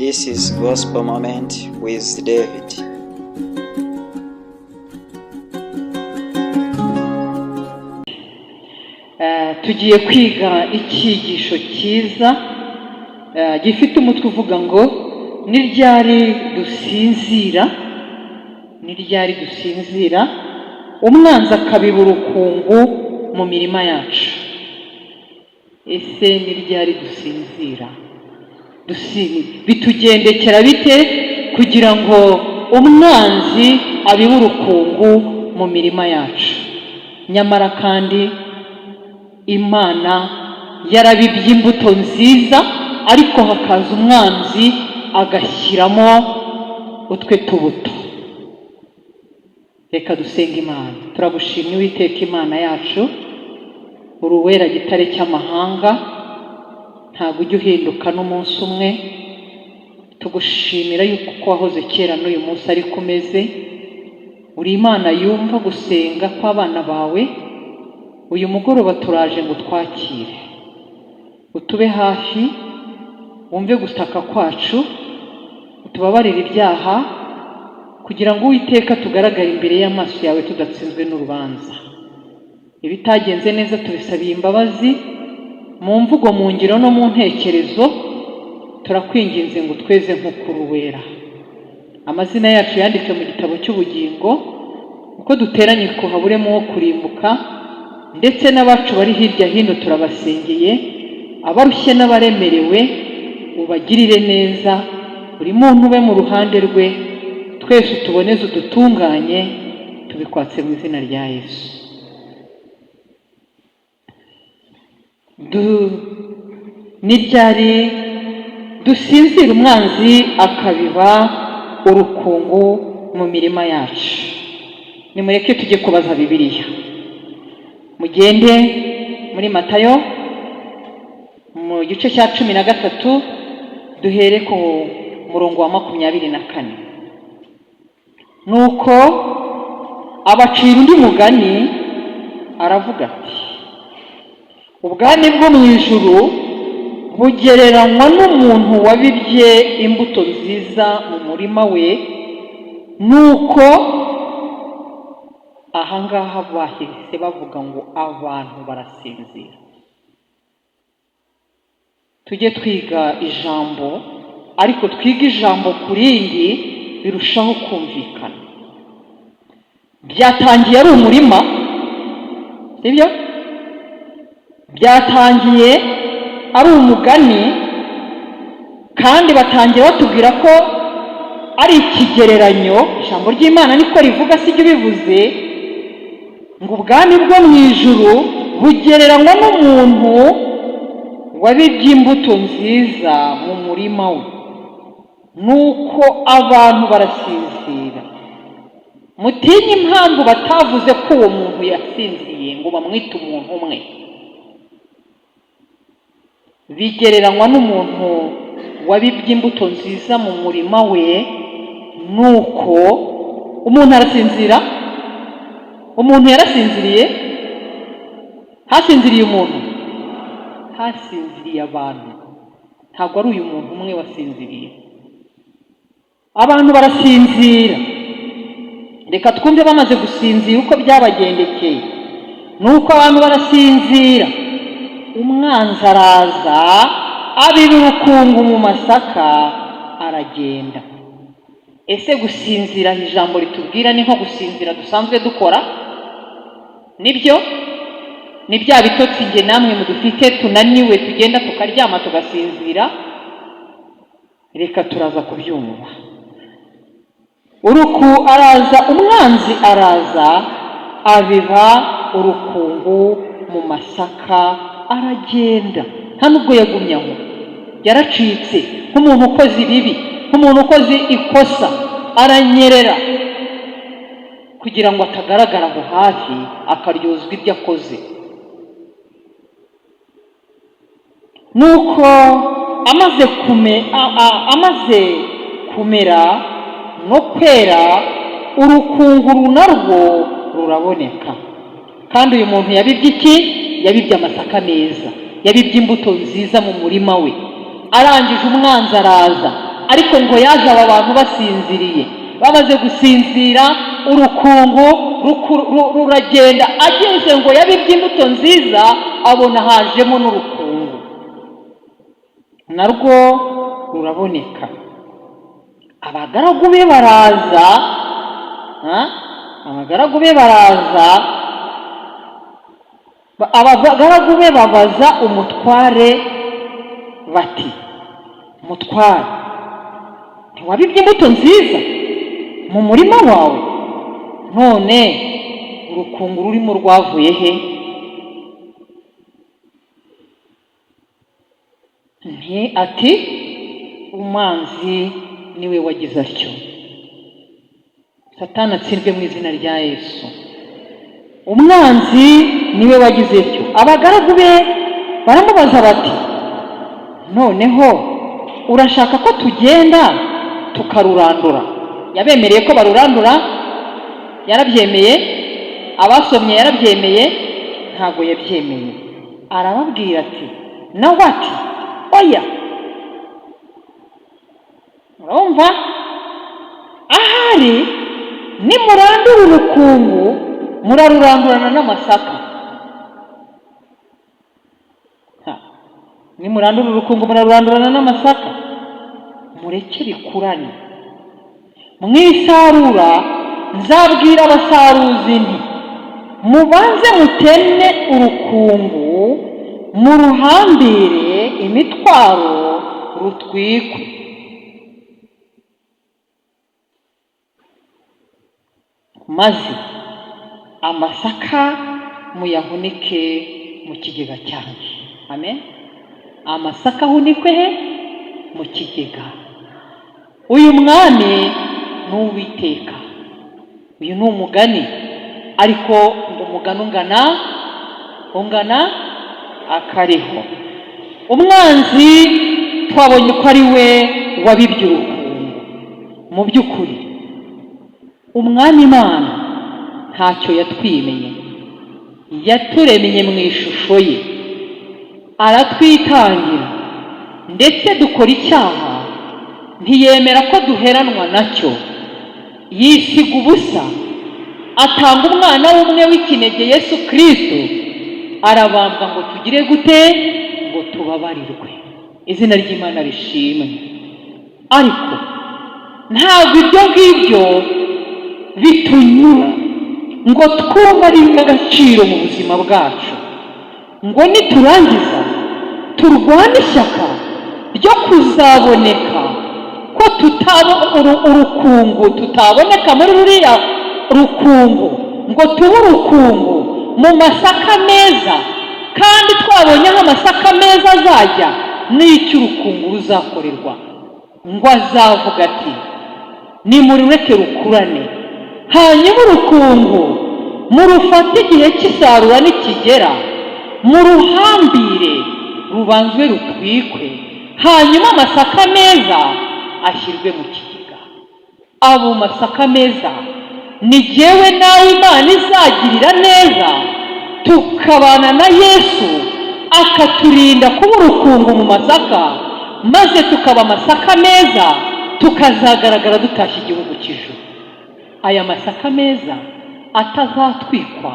This is Gospel Moment with David. Tugiye kwiga icyigisho cyiza gifite umutwe uvuga ngo ni ryari dusinzira umwanzi akabiba urukungu mu mirima yacu. Ese ni ryari dusinzira? Bitugendekera bite kugira ngo umwanzi abibe urukungu mu mirima yacu? Nyamara kandi Imana yarabibye imbuto nziza, ariko hakaza umwanzi agashyiramo utwe tubuto. Reka dusenga Imana. Turagushimye Uwiteka Imana yacu, uri uwera gitare cy'amahanga, ntabwo ujya uhinduka n'umunsi umwe. Tugushimira yuko uko wahoze kera n'uyu munsi ariko umeze. Uri Imana yumva gusenga kw'abana bawe. Uyu mugoroba turaje ngo twakire, utube hafi, wumve gutaka kwacu, utubabarire ibyaha, kugira ngo Uwiteka tugaragare imbere y'amaso yawe tudatsinzwe n'urubanza. Ibitagenze neza tubisabiye imbabazi, mu mvugo, mu ngiro no mu ntekerezo. Turakwinginze ngo tweze nk'ukuri wera. Amazina yacu yanditse mu gitabo cy'ubugingo, uko duteranye ko haburemo wo kurimbuka, ndetse n'abacu bari hirya hino turabasengeye. Abarushye n'abaremerewe ubagirire neza, buri muntu ube mu ruhande rwe, twese utuboneze udutunganye, tubikwatse mu izina rya Yesu. Ni ryari dusinzira umwanzi akabiba urukungu mu mirima yacu? Nimureke tujye kubaza Bibiliya. Mugende muri Matayo mu gice cya 13, duhere ku murongo wa 24. Nuko abacira undi mugani, aravuga ati, ubwami bwo mu ijuru bugereranywa n'umuntu wabibye imbuto nziza mu murima we. Nuko ahangaha bahise bavuga ngo abantu barasinzira. Tujye twiga ijambo, ariko twiga ijambo ku rindi birushaho kumvikana. Byatangiye ari umurima, sibyo? Byatangiye ari umugani, kandi batangiye batubwira ko ari ikigereranyo. Ijambo ry'Imana niko rivuga, sibyo bivuze ngo ubwami bwo mu ijuru bugereranywa n'umuntu wabibye imbuto nziza mu murima we. Nuko abantu barasinzira. Mutinye impamvu batavuze ko uwo muntu yasinziriye ngo bamwite umuntu umwe. Bigereranywa n'umuntu wabibye imbuto nziza mu murima we. Nuko umuntu arasinzira. Umuntu yarasinziriye. Hasinziriye umuntu, hasinziriye abantu. Ntabwo ari uyu muntu umwe wasinziriye. Abantu barasinzira. Reka twumve bamaze gusinzira uko byabagendekeye. Nuko abantu barasinzira, umwanzi araza abiba urukungu mu masaka, aragenda. Ese gusinzira ijambo ritubwira ni nko gusinzira dusanzwe dukora? Nibyo? Ni bya bitotsi nge namwe mudufite, tunaniwe tugenda tukaryama tugasinzira? Reka turaza kubyumva. Umwanzi araza abiba urukungu mu masaka, aragenda. Nta nubwo yagumye aho, yaracitse nk'umuntu ukoze ibibi, nk'umuntu ukoze ikosa, aranyerera kugira ngo atagaragara aho hafi, akaryozwa ibyo akoze. Nuko amaze kumera no kwera, urukungu narwo ruraboneka. Kandi uyu muntu yabibye iki? Yabibye amasaka meza, yabibye imbuto nziza mu murima we. Arangije umwanzi araza ariko ngo yaje aba bantu basinziriye. Bamaze gusinzira, urukungu ruragenda. Ageze ngo yabibye imbuto nziza, abona hajemo n'urukungu, narwo ruraboneka. Abagaragu be baraza, abagaragu be babaza umutware bati, mutware, ntiwabibye imbuto nziza mu murima wawe? None urukungu rurimo rwavuye he? Ati, umwanzi niwe wagize atyo. Satani atsindwe mu izina rya Yesu. Umwanzi niwe wagize atyo. Abagaragu be baramubaza bati, noneho urashaka ko tugenda tukarurandura? Yabemereye ko barurandura, yarabyemeye. Abasomye yarabyemeye, ntabwo yabyemeye. Arababwira ati, nawe ati, oya. Urumva? Ahari nimurandura urukungu, murarurandurana n'amasaka. Nimurandura urukungu, murarurandurana n'amasaka. Mureke bikurane. Mwisarura nzabwira abasaruzi nti, mubanze muteme urukungu, muruhambire imitwaro, rutwikwe. Maze amasaka muyahunike mu kigega cyanjye. Amen. Amasaka ahunikwe he? Mu kigega. Uyu mwami ni Uwiteka. Uyu ni umugani, ariko ngo umugani ungana akariho. Umwanzi twabonye ko ari we wabibye urukungu. Mu by'ukuri umwami Imana ntacyo yatwimeye, yaturemeye mu ishusho ye, aratwitangira, ndetse dukora icyaha ntiyemera ko duheranwa nacyo. Yisiga ubusa, atanga umwana w'umwe w'ikinege Yesu Kristo, arabambwa ngo tugire gute? Ngo tubabarirwe. Izina ry'Imana rishimwe. Ariko ntabwo ibyo ngibyo bitunyura ngo twumve ari iby'agaciro mu buzima bwacu, ngo niturangiza turwane ishyaka ryo kuzaboneka ko urukungu tutaboneka muri ruriya rukungu, ngo tube urukungu mu masaka meza, kandi twabonye aho amasaka meza azajya n'icyo urukungu ruzakorerwa. Ngo azavuga ati, nimurureke rukurane, hanyuma urukungu murufate igihe cy'isarura nikigera, muruhambire rubanzwe rutwikwe, hanyuma amasaka meza ashyirwe mu kigega. Abo masaka meza ni jyewe nawe Imana izagirira neza, tukabana na Yesu akaturinda kuba urukungu mu masaka, maze tukaba amasaka meza, tukazagaragara dutashye igihugu cy'ijuru. Aya masaka meza atazatwikwa,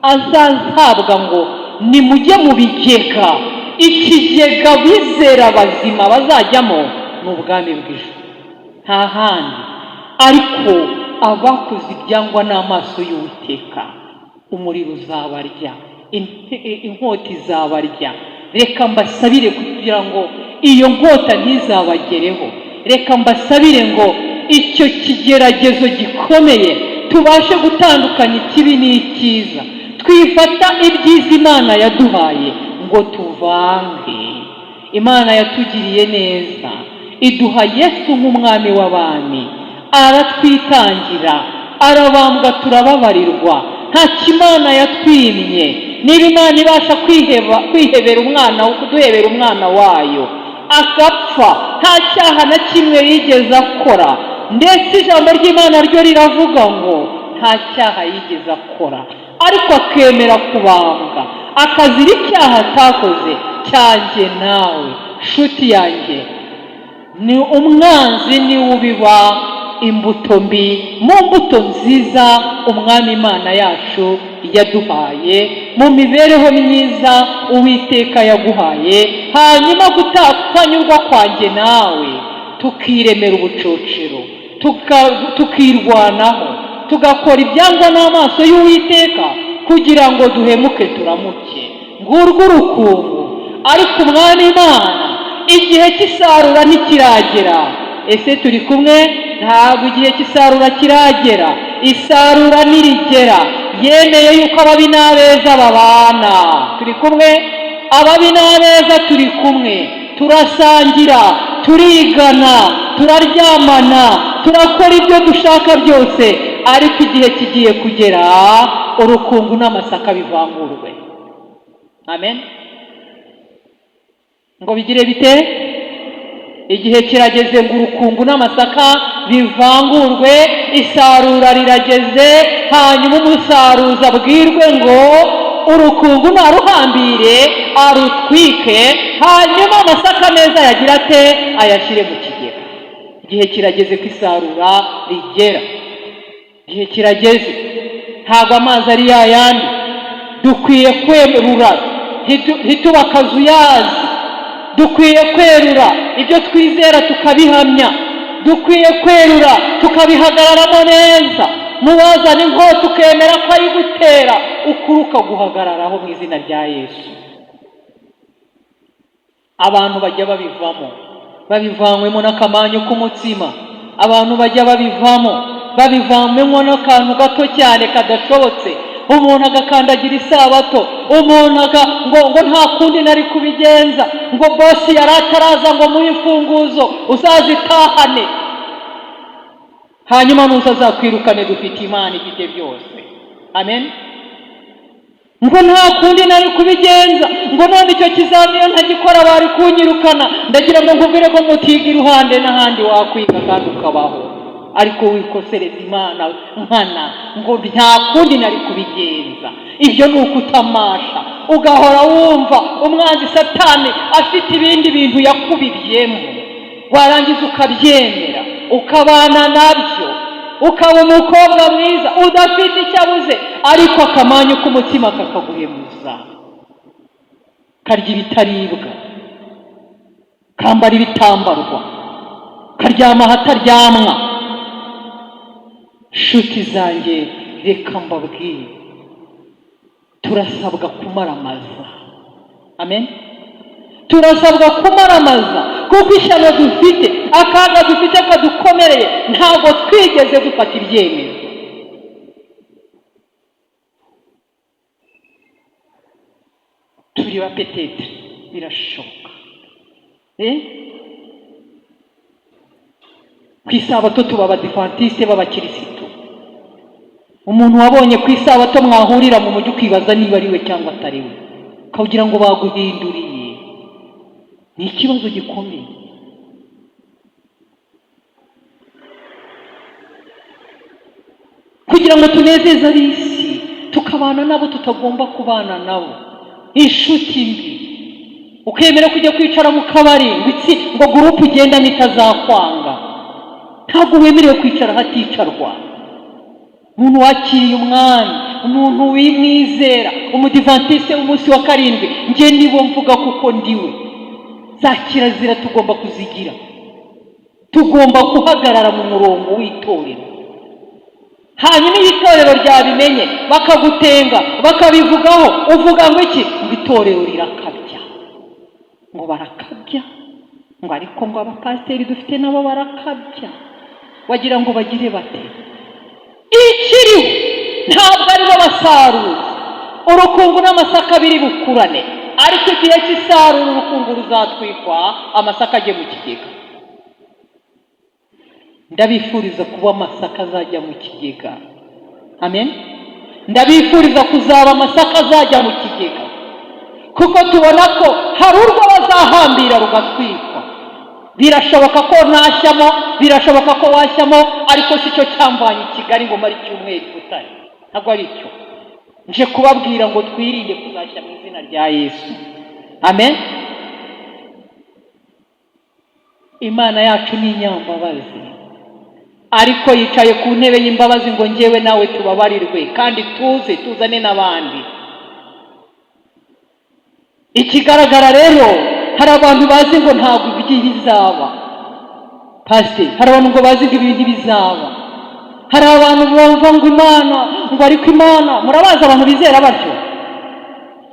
azahabwa ngo nimujye mu bigega. Ikigega bizera bazima bazajyamo ni ubwami bw'ijuru, nta handi. Ariko abakoze ibyangwa n'amaso y'Uwiteka, umuriro uzabarya, inkota izabarya. Reka mbasabire kugira ngo iyo nkota ntizabagereho. Reka mbasabire ngo icyo kigeragezo gikomeye tubashe gutandukanya ikibi n'icyiza, twifata ibyiza Imana yaduhaye ngo tuvange. Imana yatugiriye neza, iduha Yesu nk'umwami w'abami, aratwitangira, arabambwa turababarirwa. Nta kimana yatwimye. Niba Imana ibasha kwihebera umwana, kuduhebera umwana wayo agapfa, nta cyaha na kimwe yigeze akora, ndetse ijambo ry'Imana ryo riravuga ngo nta cyaha yigeze akora, ariko akemera kubambwa, akazira icyaha atakoze. Cyanjye nawe nshuti yanjye, ni umwanzi niwe ubiba imbuto mbi mu mbuto nziza umwami Imana yacu yaduhaye, mu mibereho myiza Uwiteka yaguhaye, hanyuma kutanyurwa kwanjye nawe tukiremera ubucocero, tukirwanaho, tugakora ibyangwa n'amaso y'Uwiteka kugira ngo duhemuke turamuke. Ngurwo urukungu. Ariko umwami Imana igihe cy'isarura ntikiragera. Ese turi kumwe? Ntabwo igihe cy'isarura kiragera. Isarura nirigera yemeye yuko ababi n'abeza babana. Turi kumwe? Ababi n'abeza turi kumwe, turasangira, turigana, turaryamana, turakora ibyo dushaka byose. Ariko igihe kigiye kugera urukungu n'amasaka bivangurwe. Amen. Ngo bigire bite? Igihe kirageze ngo urukungu n'amasaka bivangurwe, isarura rirageze, hanyuma umusaruzi abwirwe ngo urukungu naruhambire arutwike, hanyuma amasaka meza yagira ate? Ayashyire mu kigega. Igihe kirageze ko isarura rigera. Igihe kirageze. Ntabwo amazi ari yayandi. Dukwiye kwerura, ntituba akazuyazi. Dukwiye kwerura ibyo twizera tukabihamya. Dukwiye kwerura tukabihagararamo neza. Muwazana inkota tukemera ko ari gutera, ukuri ukaguhagararaho mu izina rya Yesu. Abantu bajya babivanywemo n'akamanyu k'umutsima. Abantu bajya babivanywemo n'akantu gato cyane kadashobotse. Umuntu agakandagira isabato, umuntu ngo nta kundi nari kubigenza, ngo bosi yari ataraza ngo muhe imfunguzo uzazitahane, hanyuma nuzazakwirukane, dufite Imana ifite byose. Amen. Ngo nta kundi nari kubigenza, ngo none icyo kizamiyo ntagikora bari kunyirukana. Ndagira ngo nkubwire ko mutiga iruhande n'ahandi wakwiga kandi ukabaho, ariko wikosereza Imana nkana ngo nta kundi nari kubigenza. Ibyo ni ukutamasha, ugahora wumva umwanzi Satani afite ibindi bintu yakubibyemo, warangiza ukabyemera, ukabana nabyo, ukaba umukobwa mwiza udafite icyo abuze, ariko akamanyu k'umutima kakaguhemuza. Karya ibitaribwa, kambara ibitambarwa, karyama ahataryamwa. Nshuti zanjye, reka mbabwire, turasabwa kumaramaza. Amen. Turasabwa kumaramaza, kuko ishyano dufite, akaga dufite kadukomereye, ntabwo twigeze dufata ibyemezo. Turi ba petete, birashoboka. Ku isabato tuba abadivantiste b'abakirisitu. Umuntu wabonye ku isabato mwahurira mu mujyi ukibaza niba ari we cyangwa atari we, ukawugira ngo baguhinduriye. Ni ikibazo gikomeye. Kugira ngo tunezeze ab'isi, tukabana nabo tutagomba kubana nabo. Inshuti mbi, ukemera kujya kwicara mu kabari ngo gurupe ugendamo itazakwanga. Ntabwo wemerewe kwicara haticarwa. Umuntu wakiriye umwami, umuntu wimwizera, umudivantiste w'umunsi wa karindwi, njye nibo mvuga kuko ndiwe. Za kirazira tugomba kuzigira. Tugomba guhagarara mu murongo w'itorero. Hanyuma iyo itorero ryabimenye bakagutenga, bakabivugaho, uvuga ngo iki? Ngo itorero rirakabya. Ngo barakabya. Ngo ariko ngo abapasiteri dufite nabo barakabya. Wagira ngo bagire bate? Ikiriho ntabwo ari bo basaruzi. Urukungu n'amasaka biri bukurane, ariko igihe cy'isarura urukungu ruzatwikwa, amasaka ajye mu kigega. Ndabifuriza kuba amasaka azajya mu kigega. Amen. Ndabifuriza kuzaba amasaka azajya mu kigega, kuko tubona ko hari urwo bazahambira rugatwikwa. Birashoboka ko ntashyamo, birashoboka ko washyamo, ariko si cyo cyambanye i Kigali ngo mari cyumweru utari. Ntabwo ari cyo. Nje kubabwira ngo twirinde kuzashya mu izina rya Yesu. Amen. Imana yacu ni inyambabazi, ariko yicaye ku ntebe y'imbabazi ngo njyewe nawe tubabarirwe kandi tuzane n'abandi. Ikigaragara rero, hari abantu bazi ngo ntabwo ibyo bizaba. Pastor, hari abantu ngo bazi ngo ibintu bizaba. Hari abantu bumva ngo Imana, ngo ariko Imana, murabaza abantu bizera batyo,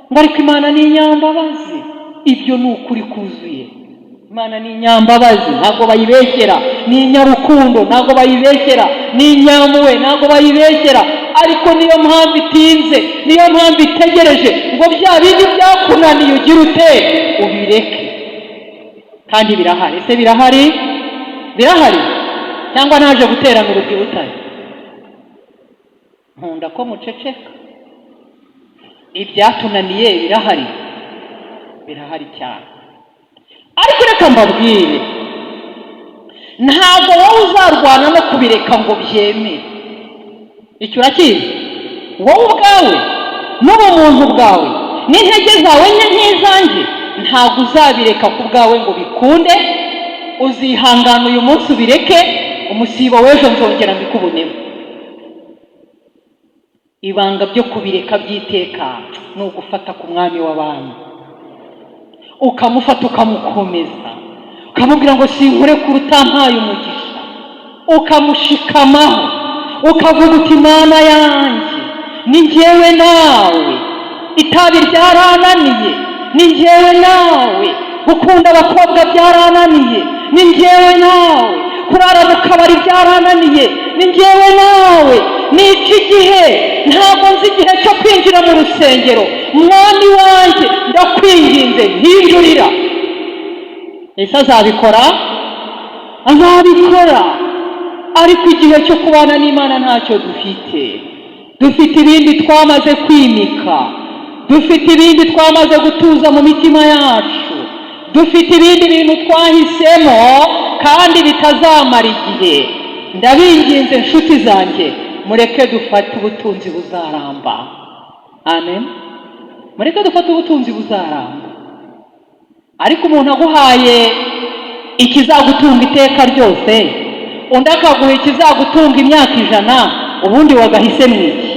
ngo ariko Imana ni inyambabazi. Ibyo ni ukuri kuzuye. Imana ni inyambabazi, ntabwo bayibeshyera. Ni inyarukundo, ntabwo bayibeshyera. Ni inyampuhwe, ntabwo bayibeshyera. Ariko niyo mpamvu itinze, niyo mpamvu itegereje ngo bya bindi byakunaniye ugire ute ubireke. Kandi birahari. Ese birahari? Birahari cyangwa naje guterana urubyiruko? Nkunda ko muceceka. Ibyatunaniye birahari, birahari cyane. Ariko reka mbabwire, ntabwo wowe uzarwana no kubireka ngo byemere. Icyo urakizi? Wowe ubwawe n'ubumuntu bwawe n'intege zawe nk'izanjye ntabwo uzabireka ku bwawe ngo bikunde. Uzihangana uyu munsi ubireke, umusibo w'ejo nzongera mbikubonemo. Ibanga byo kubireka by'iteka ni ugufata ku mwami w'abantu, ukamufata ukamukomeza, ukamubwira ngo sinkure ku rutampaye umugisha, ukamushikamaho, ukavuga uti Mana yanjye, ni njyewe nawe. Itabi ryarananiye, ni njyewe nawe. Gukunda abakobwa byarananiye, ni njyewe nawe. Kurara mu kabari byarananiye, ni njyewe nawe. Ni iki gihe? Ntabwo nzi igihe cyo kwinjira mu rusengero. Mwami wanjye, ndakwinginze mpindurira. Ese azabikora? Azabikora. Ariko igihe cyo kubana n'Imana ntacyo dufite. Dufite ibindi twamaze kwimika, dufite ibindi twamaze gutuza mu mitima yacu, dufite ibindi bintu twahisemo kandi bitazamara igihe. Ndabinginze inshuti zanjye, mureke dufate ubutunzi buzaramba. Amen. Mureke dufate ubutunzi buzaramba. Ariko umuntu aguhaye ikizagutunga iteka ryose, undi akaguha ikizagutunga imyaka 100, ubundi wagahise mwiki?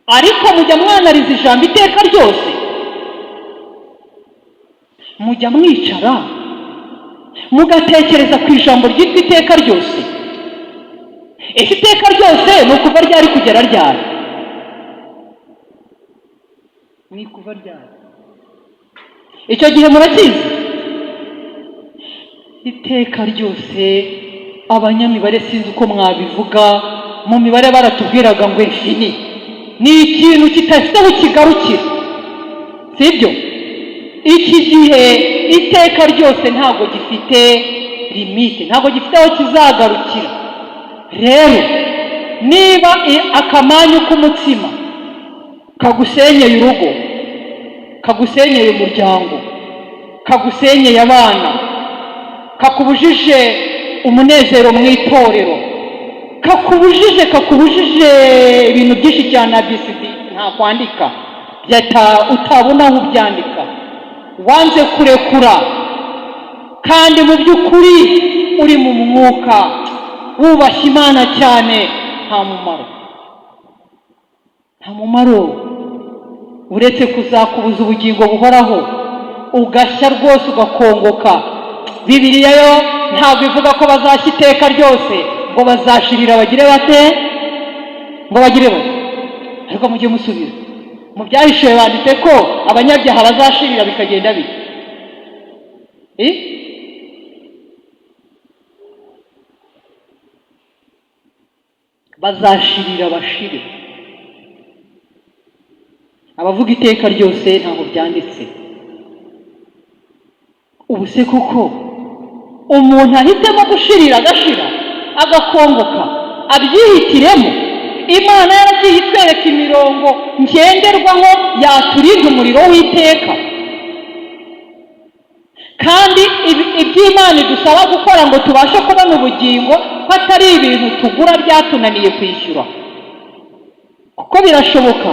Ariko mujya mwanariza ijambo iteka ryose, mujya mwicara mugatekereza ku ijambo ryitwa iteka ryose. Ese iteka ryose ni ukuva ryari kugera ryari? Ni kuva ryari? Icyo gihe murakizi? Iteka ryose, abanyamibare sinzi uko mwabivuga, mu mibare baratubwiraga ngo infini ni ikintu kitafite aho kigarukira, sibyo? Iki gihe iteka ryose ntabwo gifite limite, ntabwo gifite aho kizagarukira. Rero niba akamanyu k'umutsima kagusenyeye urugo, kagusenyeye umuryango, kagusenyeye abana, kakubujije umunezero mu itorero, kakubujije ibintu byinshi cyane abisidi nta kwandika utabona aho ubyandika, wanze kurekura kandi mu by'ukuri uri mu mwuka wubashye Imana cyane, nta mumaro uretse kuzakubuza ubugingo buhoraho, ugashya rwose ugakongoka. Bibiliya yo ntabwo ivuga ko bazashya iteka ryose, ngo bazashirira bagire bate, ngo bagire bate. Ariko mujye musubira mu byahishuwe, banditse ko abanyabyaha bazashirira bikagenda bite? Bazashirira bashire. Abavuga iteka ryose ntabwo byanditse. Ubu se kuko umuntu ahitemo gushirira agashira agakongoka abyihitiremo? Imana yaragiye itwereka imirongo ngenderwaho yaturinda umuriro w'iteka. Kandi iby'Imana idusaba gukora ngo tubashe kubona ubugingo, ko atari ibintu tugura byatunaniye kwishyura. Kuko birashoboka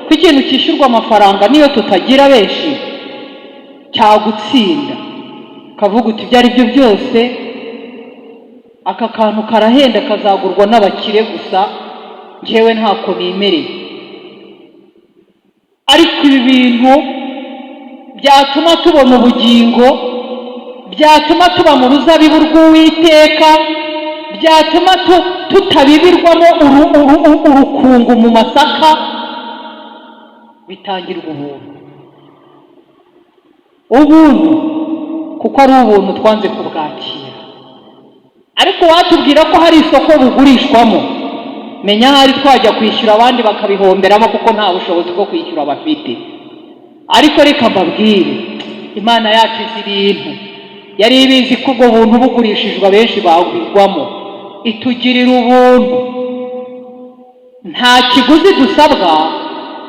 ko ikintu cyishyurwa amafaranga niyo tutagira benshi cyagutsinda. kavuga uti ibyo ari byo byose aka kantu karahenda kazagurwa n'abakire gusa, njyewe ntako nemereye. Ariko ibi bintu byatuma tubona ubugingo, byatuma tuba mu ruzabibu rw'Uwiteka, byatuma tutabibirwamo urukungu mu masaka, bitangirwa ubuntu kuko ari ubuntu twanze kubwakira. Ariko watubwira ko hari isoko bugurishwamo, menya hari twajya kwishyura abandi bakabihomberamo kuko nta bushobozi bwo kwishyura bafite. Ariko reka mbabwire, Imana yacu izi ibintu, yari ibizi ko ubwo buntu bugurishijwe abenshi bagwirwamo, itugirira ubuntu. Nta kiguzi dusabwa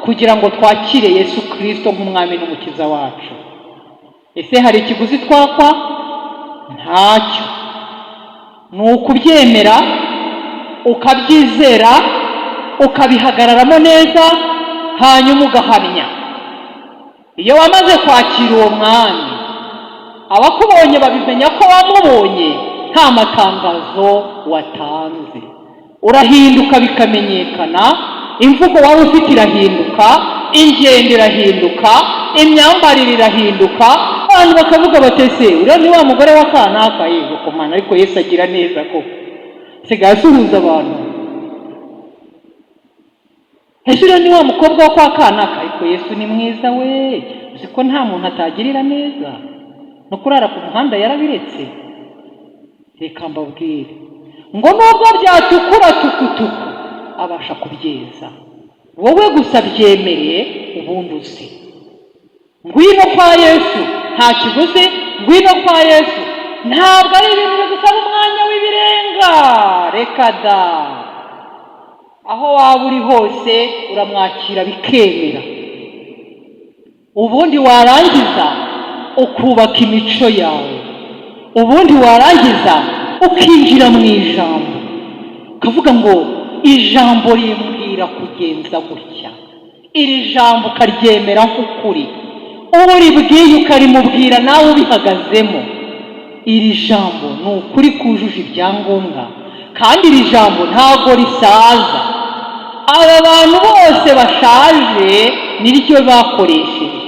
kugira ngo twakire Yesu Kristo nk'umwami n'umukiza wacu. Ese hari ikiguzi twakwa? Ntacyo. Ni ukubyemera, ukabyizera, ukabihagararamo neza, hanyuma ugahamya. Iyo wamaze kwakira uwo mwami, abakubonye babimenya ko wamubonye, nta matangazo watanze. Urahinduka bikamenyekana, imvugo wari ufite irahinduka, ingendo irahinduka, imyambarire irahinduka, abantu bakavuga batese uriya ni wa mugore wa kanaka. Yego komana, ariko Yesu agira neza ko sigaye asuhuza abantu. Ese uriya ni wa mukobwa wo kwa kanaka, ariko Yesu ni mwiza we, uzi ko nta muntu atagirira neza, no kurara ku muhanda yarabiretse. Reka mbabwire ngo nubwo byatukura tukutuku abasha kubyeza. Wowe gusa byemereye ubundi uzi. Ngwino kwa Yesu nta kiguzi, ngwino kwa Yesu ntabwo ari ibintu bigusaba umwanya w'ibirenga. Reka da, aho waba uri hose uramwakira bikemera, ubundi warangiza ukubaka imico yawe, ubundi warangiza ukinjira mu ijambo, ukavuga ngo ijambo rimbwira kugenza gutya, iri jambo ukaryemera nk'ukuri, uwo ribwiye ukarimubwira nawe ubihagazemo. Iri jambo ni ukuri kujuje ibyangombwa, kandi iri jambo ntabwo risaza. Aba bantu bose bashaje niryo bakoresheje.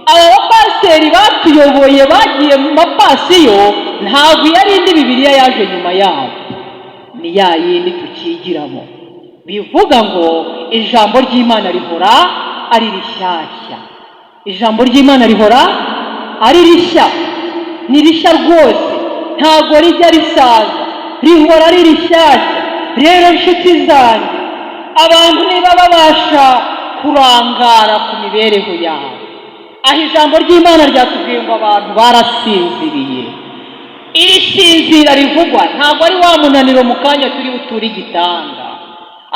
Aba bapasiteri batuyoboye bagiye mu mapasiyo, ntabwo yari indi Bibiliya yaje nyuma yabo, ni ya yindi tukigiramo. Bivuga ngo ijambo ry'Imana rihora ari rishyashya. Ijambo ry'Imana rihora ari rishya, ni rishya rwose, ntabwo rijya risaza, rihora ari rishyashya. Rero inshuti zanjye, abantu niba babasha kurangara ku mibereho yabo, aho ijambo ry'Imana ryatubwiye ngo abantu barasinziriye. Iri sinzira rivugwa ntabwo ari wa munaniro mu kanya turi buture igitanda,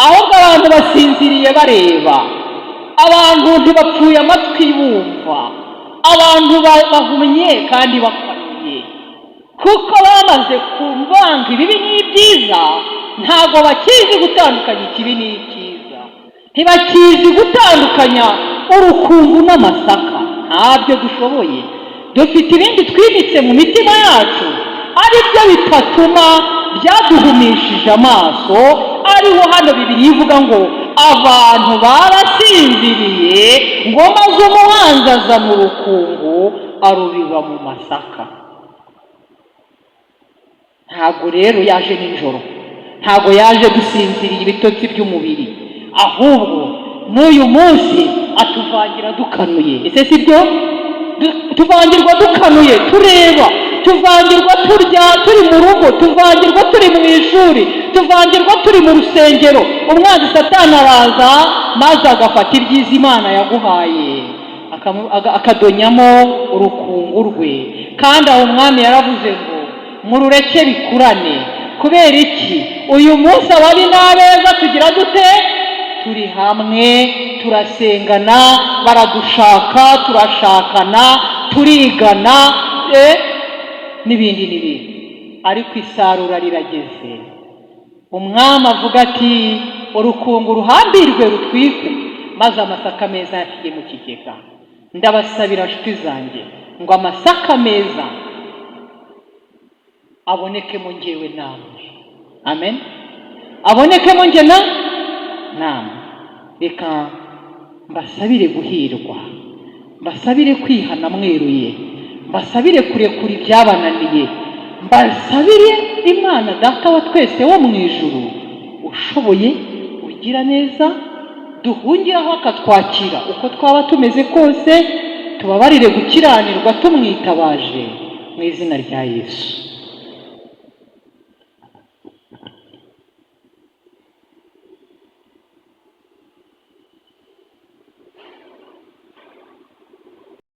ahubwo abantu basinziriye bareba, abantu ntibapfuye amatwi bumva, abantu bahumye kandi bakanuye, kuko bamaze kuvanga ibibi n'ibyiza. Ntabwo bakizi gutandukanya ikibi n'icyiza, ntibakizi gutandukanya urukungu n'amasaka. Ntabyo dushoboye, dufite ibindi twimitse mu mitima yacu, ari byo bitatuma byaduhumishije amaso. Ariho hano Bibiliya ivuga ngo abantu barasinziriye, ngo maze umuhanzi azana urukungu arubiba mu masaka. Ntabwo rero yaje nijoro, ntabwo yaje dusinziriye ibitotsi by'umubiri, ahubwo n'uyu munsi atuvangira dukanuye. Ese si byo? Tuvangirwa dukanuye tureba, tuvangirwa turya turi mu rugo, tuvangirwa turi mu ishuri, tuvangirwa turi mu rusengero. Umwanzi Satani araza maze agafata ibyiza Imana yaguhaye akadonyamo urukungu rwe. Kandi aho umwami yaravuze ngo murureke bikurane. Kubera iki? Uyu munsi ababi n'abeza tugira dute? Turi hamwe, turasengana, baradushaka, turashakana, turigana, n'ibindi n'ibindi. Ariko isarura rirageze, umwami avuga ati urukungu ruhambirwe rutwikwe, maze amasaka meza yashyire mu kigega. Ndabasabira nshuti zanjye ngo amasaka meza abonekemo njyewe namwe. Amen. Abonekemo njye namwe. Reka mbasabire guhirwa, mbasabire kwihana mweruye, mbasabire kurekura ibyabananiye, mbasabire Imana Data wa twese wo mu ijuru ushoboye, ugira neza, duhungiraho akatwakira uko twaba tumeze kose, tubabarire gukiranirwa tumwitabaje mu izina rya Yesu.